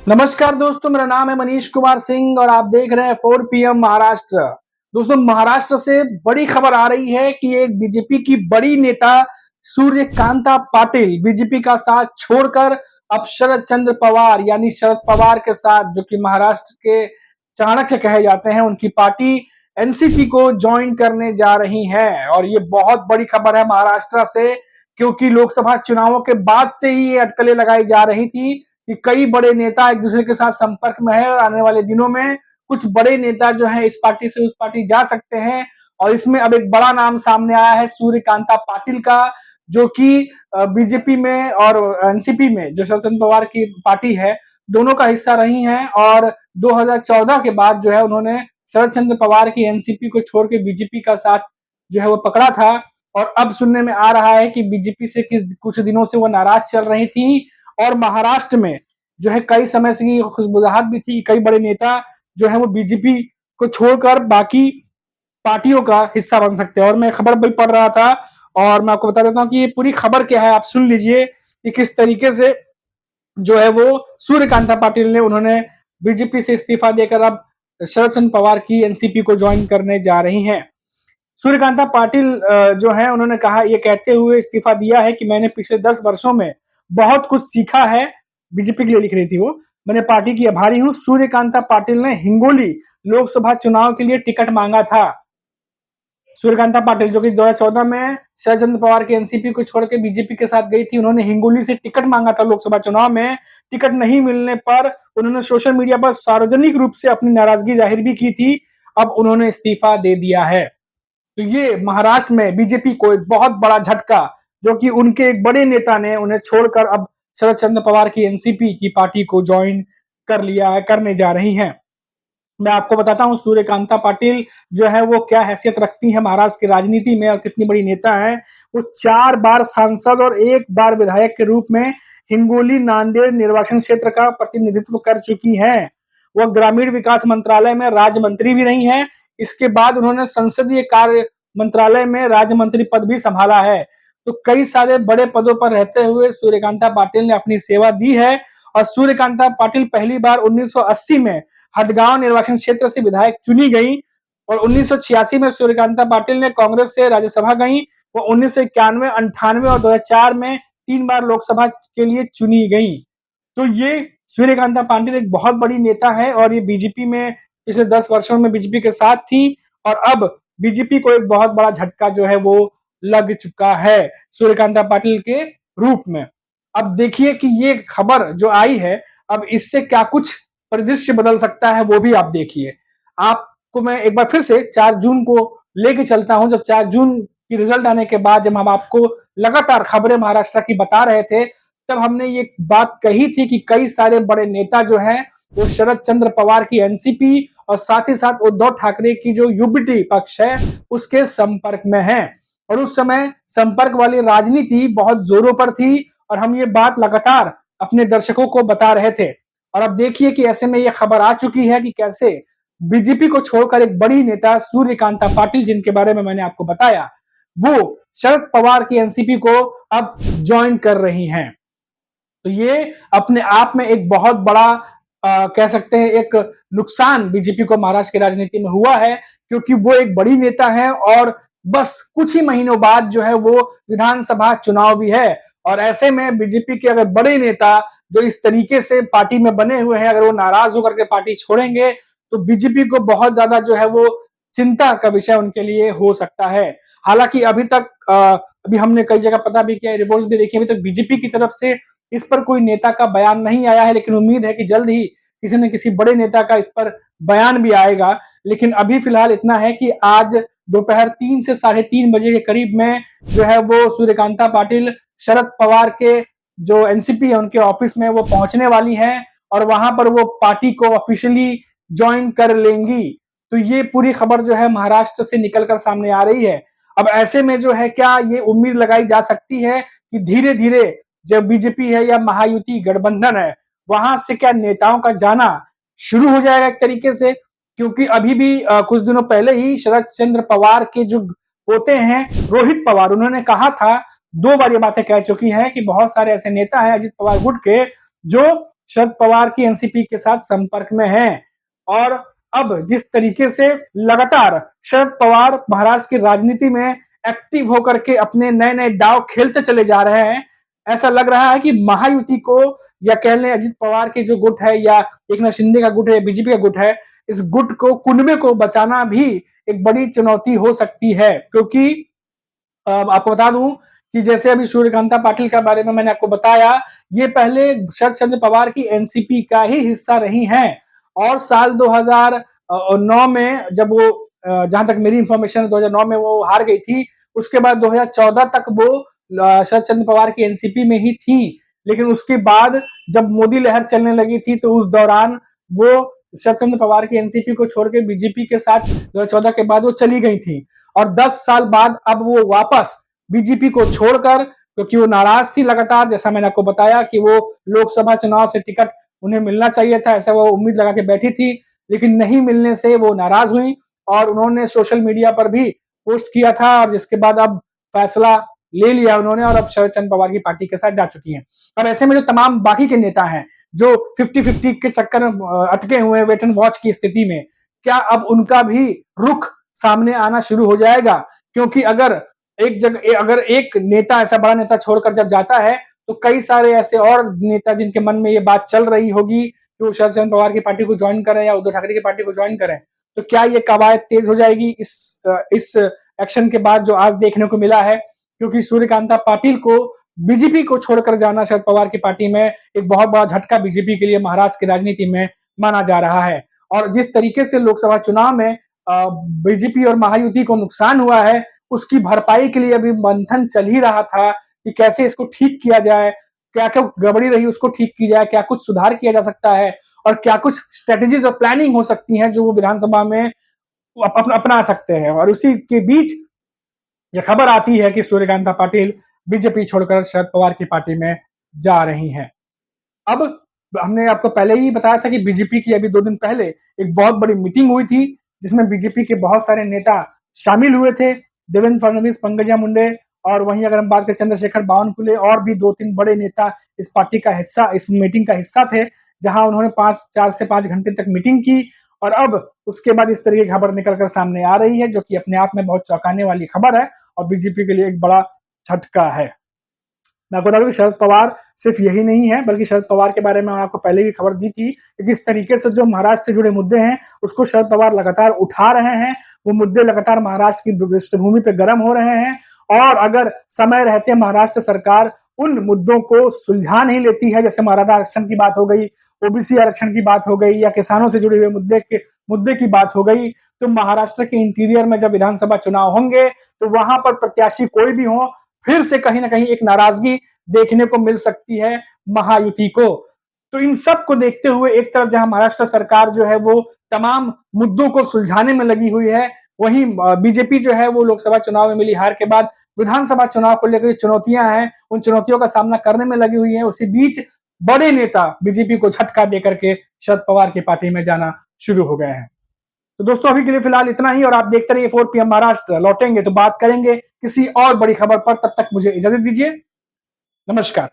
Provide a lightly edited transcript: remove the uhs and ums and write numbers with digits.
नमस्कार दोस्तों, मेरा नाम है मनीष कुमार सिंह और आप देख रहे हैं 4 PM महाराष्ट्र। दोस्तों, महाराष्ट्र से बड़ी खबर आ रही है कि एक बीजेपी की बड़ी नेता सूर्यकांता पाटिल बीजेपी का साथ छोड़कर अब शरद चंद्र पवार यानी शरद पवार के साथ, जो कि महाराष्ट्र के चाणक्य कहे जाते हैं, उनकी पार्टी एनसीपी को ज्वाइन करने जा रही है। और ये बहुत बड़ी खबर है महाराष्ट्र से, क्योंकि लोकसभा चुनावों के बाद से ही ये अटकलें लगाई जा रही थी कि कई बड़े नेता एक दूसरे के साथ संपर्क में है और आने वाले दिनों में कुछ बड़े नेता जो है इस पार्टी से उस पार्टी जा सकते हैं। और इसमें अब एक बड़ा नाम सामने आया है सूर्यकांता पाटिल का, जो कि बीजेपी में और एनसीपी में, जो शरद पवार की पार्टी है, दोनों का हिस्सा रही हैं। और 2014 के बाद जो है उन्होंने शरद चंद्र पवार की एनसीपी को छोड़ के बीजेपी का साथ जो है वो पकड़ा था। और अब सुनने में आ रहा है कि बीजेपी से कुछ दिनों से वो नाराज चल रही थी और महाराष्ट्र में जो है कई समय से खुशबुदाहट भी थी, कई बड़े नेता जो है वो बीजेपी को छोड़कर बाकी पार्टियों का हिस्सा बन सकते हैं। और मैं खबर भी पढ़ रहा था और मैं आपको बता देता हूँ कि ये पूरी खबर क्या है, आप सुन लीजिए कि किस तरीके से जो है वो सूर्यकांता पाटिल ने उन्होंने बीजेपी से इस्तीफा देकर अब शरद चंद्र पवार की एनसीपी को ज्वाइन करने जा रही हैं। सूर्यकांता पाटिल जो है उन्होंने कहा, ये कहते हुए इस्तीफा दिया है कि मैंने पिछले 10 वर्षों में बहुत कुछ सीखा है। बीजेपी के लिए लिख रही थी वो। मैंने पार्टी की आभारी हूँ। सूर्यकांता पाटिल ने हिंगोली लोकसभा चुनाव के लिए टिकट मांगा था। सूर्यकांता पाटिल, जो कि 2014 में शरद चंद्र पवार की एनसीपी को छोड़ के बीजेपी के साथ गई थी, उन्होंने हिंगोली से टिकट मांगा था लोकसभा चुनाव में। टिकट नहीं मिलने पर उन्होंने सोशल मीडिया पर सार्वजनिक रूप से अपनी नाराजगी जाहिर भी की थी। अब उन्होंने इस्तीफा दे दिया है। तो ये महाराष्ट्र में बीजेपी को एक बहुत बड़ा झटका, जो कि उनके एक बड़े नेता ने उन्हें छोड़कर अब शरद चंद्र पवार की एनसीपी की पार्टी को ज्वाइन कर लिया है, करने जा रही हैं। मैं आपको बताता हूँ सूर्यकांता पाटिल जो है वो क्या हैसियत रखती है महाराष्ट्र की राजनीति में और कितनी बड़ी नेता है। वो 4 बार सांसद और 1 बार विधायक के रूप में हिंगोली नांदेड़ निर्वाचन क्षेत्र का प्रतिनिधित्व कर चुकी हैं। वह ग्रामीण विकास मंत्रालय में राज्य मंत्री भी रही हैं। इसके बाद उन्होंने संसदीय कार्य मंत्रालय में राज्य मंत्री पद भी संभाला है। तो कई सारे बड़े पदों पर रहते हुए सूर्यकांता पाटिल ने अपनी सेवा दी है। और सूर्यकांता पाटिल पहली बार 1980 में हदगांव निर्वाचन क्षेत्र से विधायक चुनी गई और 1986 में सूर्यकांता पाटिल ने कांग्रेस से राज्यसभा गई। वो 1991, 98 और 2004 में 3 बार लोकसभा के लिए चुनी गई। तो ये सूर्यकांता पाटिल एक बहुत बड़ी नेता है और ये बीजेपी में पिछले 10 वर्षों में बीजेपी के साथ थी और अब बीजेपी को एक बहुत बड़ा झटका जो है वो लग चुका है सूर्यकांता पाटिल के रूप में। अब देखिए कि ये खबर जो आई है, अब इससे क्या कुछ परिदृश्य बदल सकता है वो भी आप देखिए। आपको मैं एक बार फिर से 4 जून को लेके चलता हूं, जब 4 जून की रिजल्ट आने के बाद जब हम आपको लगातार खबरें महाराष्ट्र की बता रहे थे, तब हमने ये बात कही थी कि कई सारे बड़े नेता जो हैं वो शरद चंद्र पवार की एनसीपी और साथ ही साथ उद्धव ठाकरे की जो यूबीटी पक्ष है उसके संपर्क में है। और उस समय संपर्क वाली राजनीति बहुत जोरों पर थी और हम ये बात लगातार अपने दर्शकों को बता रहे थे। और अब देखिए कि ऐसे में ये खबर आ चुकी है कि कैसे बीजेपी को छोड़कर एक बड़ी नेता सूर्यकांता पाटिल, जिनके बारे में मैंने आपको बताया, वो शरद पवार की एनसीपी को अब ज्वाइन कर रही हैं। तो ये अपने आप में एक बहुत बड़ा कह सकते हैं एक नुकसान बीजेपी को महाराष्ट्र की राजनीति में हुआ है, क्योंकि वो एक बड़ी नेता है और बस कुछ ही महीनों बाद जो है वो विधानसभा चुनाव भी है। और ऐसे में बीजेपी के अगर बड़े नेता जो इस तरीके से पार्टी में बने हुए हैं, अगर वो नाराज होकर के पार्टी छोड़ेंगे तो बीजेपी को बहुत ज्यादा जो है वो चिंता का विषय उनके लिए हो सकता है। हालांकि अभी तक अभी हमने कई जगह पता भी किया, रिपोर्ट्स भी देखी, अभी तक बीजेपी की तरफ से इस पर कोई नेता का बयान नहीं आया है, लेकिन उम्मीद है कि जल्द ही किसी न किसी बड़े नेता का इस पर बयान भी आएगा। लेकिन अभी फिलहाल इतना है कि आज दोपहर 3 से 3:30 बजे के करीब में जो है वो सूर्यकांता पाटिल शरद पवार के जो एनसीपी है उनके ऑफिस में वो पहुंचने वाली हैं और वहां पर वो पार्टी को ऑफिशियली ज्वाइन कर लेंगी। तो ये पूरी खबर जो है महाराष्ट्र से निकलकर सामने आ रही है। अब ऐसे में जो है क्या ये उम्मीद लगाई जा सकती है कि धीरे धीरे जब बीजेपी है या महायुति गठबंधन है वहां से क्या नेताओं का जाना शुरू हो जाएगा एक तरीके से, क्योंकि अभी भी कुछ दिनों पहले ही शरद चंद्र पवार के जो पोते हैं रोहित पवार, उन्होंने कहा था, 2 बार ये बातें कह चुकी हैं कि बहुत सारे ऐसे नेता हैं अजित पवार गुट के जो शरद पवार की एनसीपी के साथ संपर्क में हैं और अब जिस तरीके से लगातार शरद पवार महाराष्ट्र की राजनीति में एक्टिव होकर के अपने नए नए दांव खेलते चले जा रहे हैं, ऐसा लग रहा है कि महायुति को या कह लें अजित पवार के जो गुट है या एकनाथ शिंदे का गुट है, बीजेपी का गुट है, इस गुट को कुनबे को बचाना भी एक बड़ी चुनौती हो सकती है। क्योंकि आपको बता दूं कि जैसे अभी सूर्यकांता पाटिल के बारे में मैंने आपको बताया, ये पहले शरद चंद्र पवार की एनसीपी का ही हिस्सा रही हैं और साल 2009 में जब वो जहां तक मेरी इंफॉर्मेशन 2009 में वो हार गई थी, उसके बाद 2014 तक वो शरद चंद्र पवार की एनसीपी में ही थी। लेकिन उसके बाद जब मोदी लहर चलने लगी थी तो उस दौरान वो शरद चंद्र पवार की एनसीपी को छोड़ के बीजेपी के साथ 2014 के बाद वो चली गई थी और 10 साल बाद अब वो वापस बीजेपी को छोड़कर, क्योंकि वो नाराज थी लगातार, जैसा मैंने आपको बताया कि वो लोकसभा चुनाव से टिकट उन्हें मिलना चाहिए था, ऐसा वो उम्मीद लगा के बैठी थी, लेकिन नहीं मिलने से वो नाराज हुई और उन्होंने सोशल मीडिया पर भी पोस्ट किया था और जिसके बाद अब फैसला ले लिया उन्होंने और अब शरद चंद्र पवार की पार्टी के साथ जा चुकी हैं। अब ऐसे में जो तमाम बाकी के नेता हैं जो 50-50 के चक्कर में अटके हुए वेट एंड वॉच की स्थिति में, क्या अब उनका भी रुख सामने आना शुरू हो जाएगा? क्योंकि अगर एक नेता, ऐसा बड़ा नेता छोड़कर जब जाता है तो कई सारे ऐसे और नेता जिनके मन में ये बात चल रही होगी कि वो शरद चंद्र पवार की पार्टी को ज्वाइन करें या उद्धव ठाकरे की पार्टी को ज्वाइन करें, तो क्या ये कवायद तेज हो जाएगी इस एक्शन के बाद जो आज देखने को मिला है? क्योंकि सूर्यकांता पाटिल को बीजेपी को छोड़कर जाना शरद पवार की पार्टी में एक बहुत बड़ा झटका बीजेपी के लिए महाराष्ट्र की राजनीति में माना जा रहा है। और जिस तरीके से लोकसभा चुनाव में बीजेपी और महायुति को नुकसान हुआ है, उसकी भरपाई के लिए अभी मंथन चल ही रहा था कि कैसे इसको ठीक किया जाए, क्या क्या गड़बड़ी रही उसको ठीक की जाए, क्या कुछ सुधार किया जा सकता है और क्या कुछ स्ट्रेटेजीज और प्लानिंग हो सकती है जो वो विधानसभा में अपना सकते हैं। और उसी के बीच यह खबर आती है कि सूर्यकांता पाटिल बीजेपी छोड़कर शरद पवार की पार्टी में जा रही हैं। अब हमने आपको पहले ही बताया था कि बीजेपी की अभी 2 दिन पहले एक बहुत बड़ी मीटिंग हुई थी जिसमें बीजेपी के बहुत सारे नेता शामिल हुए थे, देवेंद्र फडणवीस, पंकजा मुंडे और वहीं अगर हम बात करें चंद्रशेखर बावनकुले और भी 2-3 बड़े नेता इस पार्टी का हिस्सा, इस मीटिंग का हिस्सा थे, जहां उन्होंने 4 से 5 घंटे तक मीटिंग की और अब उसके बाद इस तरह की खबर निकलकर सामने आ रही है जो कि अपने आप में बहुत चौंकाने वाली खबर है और बीजेपी के लिए एक बड़ा झटका है। मैं आपको बता दूं शरद पवार सिर्फ यही नहीं है, बल्कि शरद पवार के बारे में मैं आपको पहले भी खबर दी थी कि किस तरीके से जो महाराष्ट्र से जुड़े मुद्दे हैं उसको शरद पवार लगातार उठा रहे हैं। वो मुद्दे लगातार महाराष्ट्र की पृष्ठभूमि पे गर्म हो रहे हैं और अगर समय रहते महाराष्ट्र सरकार उन मुद्दों को सुलझा नहीं लेती है, जैसे मराठा आरक्षण की बात हो गई, ओबीसी आरक्षण की बात हो गई या किसानों से जुड़े हुए मुद्दे की बात हो गई, तो महाराष्ट्र के इंटीरियर में जब विधानसभा चुनाव होंगे तो वहां पर प्रत्याशी कोई भी हो, फिर से कहीं ना कहीं एक नाराजगी देखने को मिल सकती है महायुति को। तो इन सब को देखते हुए एक तरफ जहां महाराष्ट्र सरकार जो है वो तमाम मुद्दों को सुलझाने में लगी हुई है, वहीं बीजेपी जो है वो लोकसभा चुनाव में मिली हार के बाद विधानसभा चुनाव को लेकर चुनौतियां हैं, उन चुनौतियों का सामना करने में लगी हुई है। उसी बीच बड़े नेता बीजेपी को झटका देकर के शरद पवार की पार्टी में जाना शुरू हो गए हैं। तो दोस्तों अभी के लिए फिलहाल इतना ही और आप देखते रहिए 4 PM महाराष्ट्र। लौटेंगे तो बात करेंगे किसी और बड़ी खबर पर, तब तक मुझे इजाजत दीजिए। नमस्कार।